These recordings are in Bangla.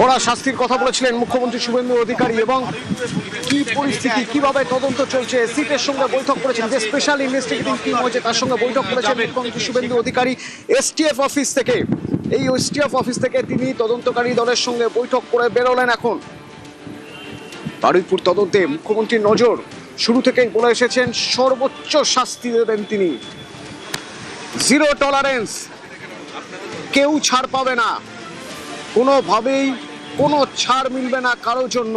কড়া শাস্তির কথা বলেছিলেন মুখ্যমন্ত্রী শুভেন্দু অধিকারী এবং কি পরিস্থিতি কিভাবে তদন্ত চলছে সিটের সঙ্গে বৈঠক করেছেন, যে স্পেশাল ইনভেস্টিগেটিং টিম হয়েছে তার সঙ্গে বৈঠক করেছেন মুখ্যমন্ত্রী শুভেন্দু অধিকারী এসটিএফ অফিস থেকে। এই এসটিএফ অফিস থেকে তিনি তদন্তকারী দলের সঙ্গে বৈঠক করে বেরোলেন। এখন বারুইপুর তদন্তে মুখ্যমন্ত্রীর নজর শুরু থেকেই বলে এসেছেন সর্বোচ্চ শাস্তি দেবেন তিনি, জিরো টলারেন্স, কেউ ছাড় পাবে না, কোনোভাবেই কোনো ছাড় মিলবে না কারোর জন্য।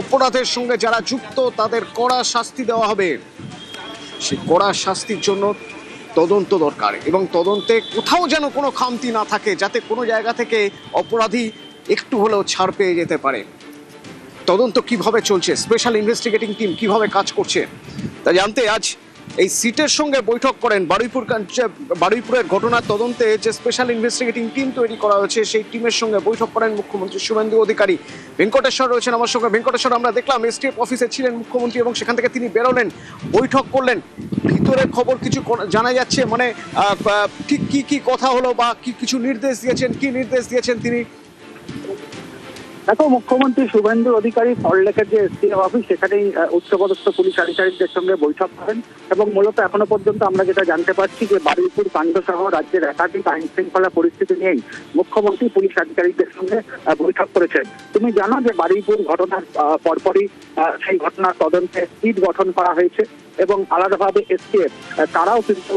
অপরাধের সঙ্গে যারা যুক্ত তাদের কড়া শাস্তি দেওয়া হবে। সেই কড়া শাস্তির জন্য তদন্ত দরকার এবং তদন্তে কোথাও যেন কোনো খামতি না থাকে, যাতে কোনো জায়গা থেকে অপরাধী একটু হলেও ছাড় পেয়ে যেতে পারে। তদন্ত কিভাবে চলছে, স্পেশাল ইনভেস্টিগেটিং টিম কিভাবে কাজ করছে তা জানতে আজ এই সিটের সঙ্গে বৈঠক করেন বারুইপুরের ঘটনার তদন্তে যে স্পেশাল ইনভেস্টিগেটিং টিম তৈরি করা হয়েছে সেই টিমের সঙ্গে বৈঠক করেন মুখ্যমন্ত্রী শুভেন্দু অধিকারী। ভেঙ্কটেশ্বর রয়েছেন আমার সঙ্গে। ভেঙ্কটেশ্বর, আমরা দেখলাম এসটিএফ অফিসে ছিলেন মুখ্যমন্ত্রী এবং সেখান থেকে তিনি বেরোলেন, বৈঠক করলেন। ভিতরের খবর কিছু জানা যাচ্ছে, মানে ঠিক কি কি কথা হলো বা কি কিছু নির্দেশ দিয়েছেন, কি নির্দেশ দিয়েছেন তিনি? দেখো, মুখ্যমন্ত্রী শুভেন্দু অধিকারী সল্টলেকের যে এসটিএফ অফিস সেখানেই উচ্চপদস্থ পুলিশ আধিকারিকদের সঙ্গে বৈঠক করেন এবং মূলত এখনো পর্যন্ত আমরা যেটা জানতে পারছি যে বারুইপুর কাণ্ড সহ রাজ্যের একাধিক আইন শৃঙ্খলা পরিস্থিতি নিয়েই মুখ্যমন্ত্রী পুলিশ আধিকারিকদের সঙ্গে বৈঠক করেছেন। তুমি জানো যে বারুইপুর ঘটনার পরপরই সেই ঘটনার তদন্তে টিম গঠন করা হয়েছে এবং আলাদাভাবে এসটিএফ তারাও কিন্তু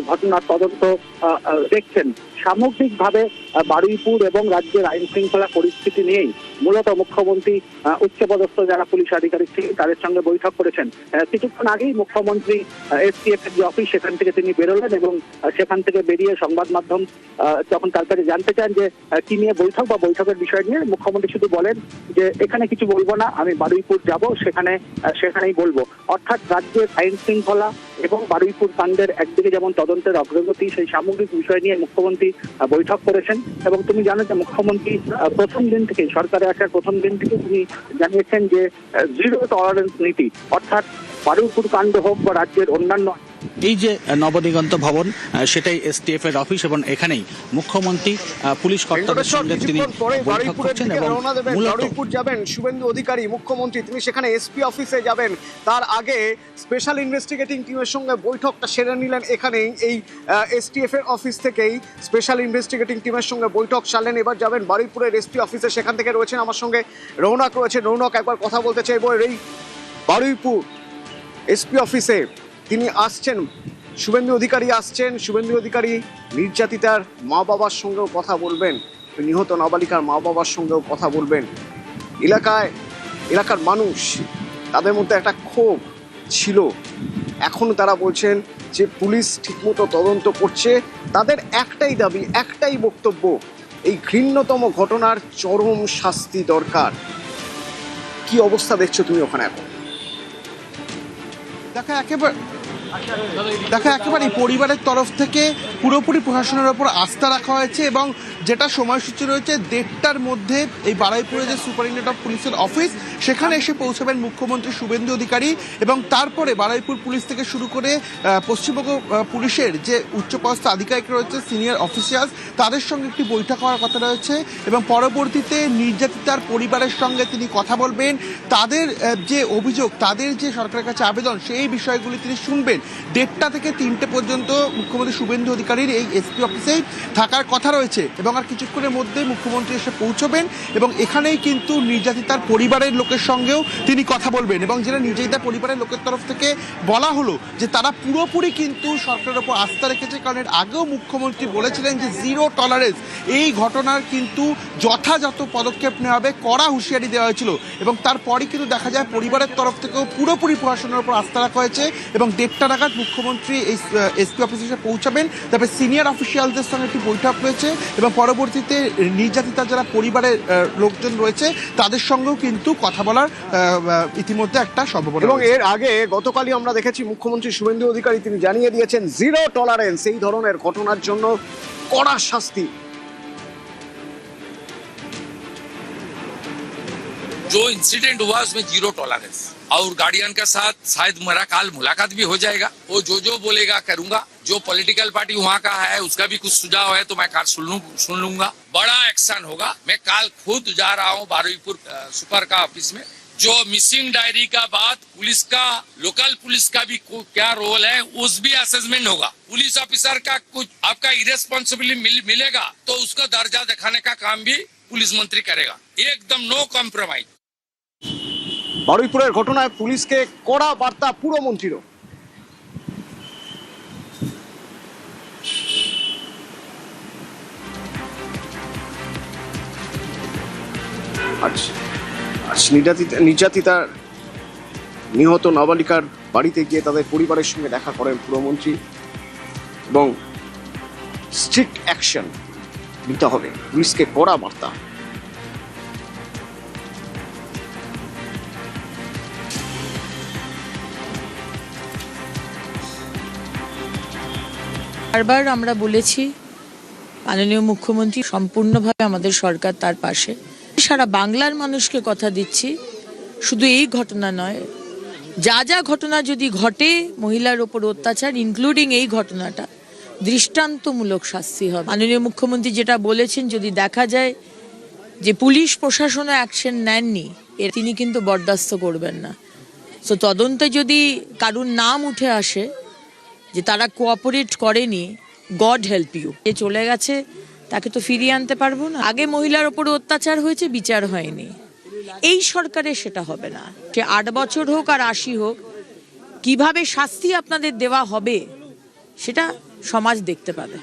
ঘটনার তদন্ত দেখছেন। সামগ্রিকভাবে বারুইপুর এবং রাজ্যের আইন শৃঙ্খলা পরিস্থিতি নিয়েই মূলত মুখ্যমন্ত্রী উচ্চপদস্থ যারা পুলিশ আধিকারিক ছিলেন তাদের সঙ্গে বৈঠক করেছেন। কিছুক্ষণ আগেই মুখ্যমন্ত্রী এসটিএফ এর যে অফিস সেখান থেকে তিনি বেরোলেন এবং সেখান থেকে বেরিয়ে সংবাদ মাধ্যম যখন তার কাছে জানতে চান যে কি নিয়ে বৈঠক বা বৈঠকের বিষয় নিয়ে, মুখ্যমন্ত্রী শুধু বলেন যে এখানে কিছু বলবো না, আমি বারুইপুর যাব, সেখানেই বলবো। অর্থাৎ রাজ্যের আইন শৃঙ্খলা এবং বারুইপুর কাণ্ডের একদিকে যেমন তদন্তের অগ্রগতি সেই সামগ্রিক বিষয় নিয়ে মুখ্যমন্ত্রী বৈঠক করেছেন। এবং তুমি জানো যে মুখ্যমন্ত্রী প্রথম দিন থেকে, সরকারে আসার প্রথম দিন থেকে তিনি জানিয়েছেন যে জিরো টলারেন্স নীতি, অর্থাৎ বারুইপুর কাণ্ড হোক বা রাজ্যের অন্যান্য এই যে নবদিগন্ত ভবন সেটাই এসটিএফ এর অফিস এবং এখানেই মুখ্যমন্ত্রী পুলিশ কর্তাদের সঙ্গে তিনি বৈঠক করছেন এবং বারুইপুর যাবেন শুভেন্দু অধিকারী মুখ্যমন্ত্রী, তিনি সেখানে এসপি অফিসে যাবেন। তার আগে স্পেশাল ইনভেস্টিগেটিং টিমের সঙ্গে বৈঠকটা সেরে নিলেন এখানেই এই এসটিএফ এর অফিস থেকেই স্পেশাল ইনভেস্টিগেটিং টিমের সঙ্গে বৈঠক সারলেন। এবার যাবেন বারুইপুরের এসপি অফিসে, সেখান থেকে রয়েছেন আমার সঙ্গে রৌনক রয়েছেন। রৌনক, একবার কথা বলতে চাইবো এই বারুইপুর এসপি অফিসে তিনি আসছেন, শুভেন্দু অধিকারী আসছেন। শুভেন্দু অধিকারী নির্যাতিতার মা বাবার সঙ্গেও কথা বলবেন, নিহত নাবালিকার মা বাবার সঙ্গেও কথা বলবেন। এলাকার মানুষ, তাদের মধ্যে একটা ক্ষোভ ছিল, এখনও তারা বলছেন যে পুলিশ ঠিকমতো তদন্ত করছে। তাদের একটাই দাবি, একটাই বক্তব্য, এই ঘৃণ্যতম ঘটনার চরম শাস্তি দরকার। কি অবস্থা দেখছো তুমি ওখানে এখন? দেখা একেবারে পরিবারের তরফ থেকে পুরোপুরি প্রশাসনের ওপর আস্থা রাখা হয়েছে এবং যেটা সময়সূচি রয়েছে 1:30টার মধ্যে এই বারুইপুরে যে সুপারিনটেন্ডেন্ট অফ পুলিশের অফিস সেখানে এসে পৌঁছাবেন মুখ্যমন্ত্রী শুভেন্দু অধিকারী এবং তারপরে বারুইপুর পুলিশ থেকে শুরু করে পশ্চিমবঙ্গ পুলিশের যে উচ্চপদস্থ আধিকারিক রয়েছে, সিনিয়র অফিসার্স, তাদের সঙ্গে একটি বৈঠক হওয়ার কথা রয়েছে এবং পরবর্তীতে নির্যাতিতার পরিবারের সঙ্গে তিনি কথা বলবেন। তাদের যে অভিযোগ, তাদের যে সরকারের কাছে আবেদন, সেই বিষয়গুলি তিনি শুনবেন। 1:30টা থেকে 3টে পর্যন্ত মুখ্যমন্ত্রী শুভেন্দু অধিকারীর এই এসপি অফিসেই থাকার কথা রয়েছে এবং আর কিছুক্ষণের মধ্যে মুখ্যমন্ত্রী এসে পৌঁছবেন এবং এখানেই কিন্তু নির্যাতিতার পরিবারের লোকের সঙ্গেও তিনি কথা বলবেন। এবং যেটা নির্যাতিতার পরিবারের লোকের তরফ থেকে বলা হলো যে তারা পুরোপুরি কিন্তু সরকারের ওপর আস্থা রেখেছে, কারণ এর আগেও মুখ্যমন্ত্রী বলেছিলেন যে জিরো টলারেন্স, এই ঘটনার কিন্তু যথাযথ পদক্ষেপ নেওয়া হবে, কড়া হুঁশিয়ারি দেওয়া হয়েছিল এবং তারপরই কিন্তু দেখা যায় পরিবারের তরফ থেকেও পুরোপুরি প্রশাসনের উপর আস্থা রাখা হয়েছে এবং 1:30টা নাগাদ মুখ্যমন্ত্রী এই এসপি অফিসে এসে পৌঁছাবেন। তারপরে সিনিয়র অফিসিয়ালদের সঙ্গে একটি বৈঠক রয়েছে এবং পরবর্তীতে নির্যাতিতার যারা পরিবারের লোকজন রয়েছে তাদের সঙ্গেও কিন্তু কথা বলার ইতিমধ্যে একটা সম্ভাবনা। এবং এর আগে গতকালই আমরা দেখেছি মুখ্যমন্ত্রী শুভেন্দু অধিকারী তিনি জানিয়ে দিয়েছেন জিরো টলারেন্স, এই ধরনের ঘটনার জন্য কড়া শাস্তি। जो इंसिडेंट हुआ उसमें जीरो टॉलरेंस और गार्डियन के साथ शायद मेरा कल मुलाकात भी हो जाएगा। वो जो बोलेगा करूंगा। जो पॉलिटिकल पार्टी वहाँ का है उसका भी कुछ सुझाव है तो मैं कल सुन लूंगा। बड़ा एक्शन होगा। मैं कल खुद जा रहा हूँ बारुईपुर सुपर का ऑफिस में। जो मिसिंग डायरी का बात पुलिस का, लोकल पुलिस का भी क्या रोल है उस भी असेसमेंट होगा। पुलिस ऑफिसर का कुछ आपका इरेस्पॉन्सिबिलिटी मिलेगा तो उसका दर्जा दिखाने का काम भी पुलिस मंत्री करेगा। एकदम नो कॉम्प्रोमाइज। বারুইপুরের ঘটনায় পুলিশকে কড়া বার্তা পুরমন্ত্রীরও। আজ নির্যাতিতার নিহত নাবালিকার বাড়িতে গিয়ে তাদের পরিবারের সঙ্গে দেখা করেন পুরমন্ত্রী এবং স্ট্রিক্ট অ্যাকশন নিতে হবে, পুলিশকে কড়া বার্তা। বারবার আমরা বলেছি মাননীয় মুখ্যমন্ত্রী সম্পূর্ণভাবে আমাদের সরকার তার পাশে। সারা বাংলার মানুষকে কথা দিচ্ছি, শুধু এই ঘটনা নয়, যা ঘটনা যদি ঘটে মহিলার ওপর অত্যাচার ইনক্লুডিং এই ঘটনাটা, দৃষ্টান্তমূলক শাস্তি হবে। মাননীয় মুখ্যমন্ত্রী যেটা বলেছেন, যদি দেখা যায় যে পুলিশ প্রশাসনও অ্যাকশন নেননি, তিনি কিন্তু বরদাস্ত করবেন না। সো তদন্তে যদি কারুর নাম উঠে আসে যে তারা কোঅপারেট করেনি, গড হেল্প ইউ, এ চলে গেছে তাকে তো ফিরিয়ে আনতে পারবো না। আগে মহিলার ওপর অত্যাচার হয়েছে, বিচার হয়নি। এই সরকারে সেটা হবে না। সে 8 বছর হোক আর 80 হোক, কিভাবে শাস্তি আপনাদের দেওয়া হবে সেটা সমাজ দেখতে পাবে।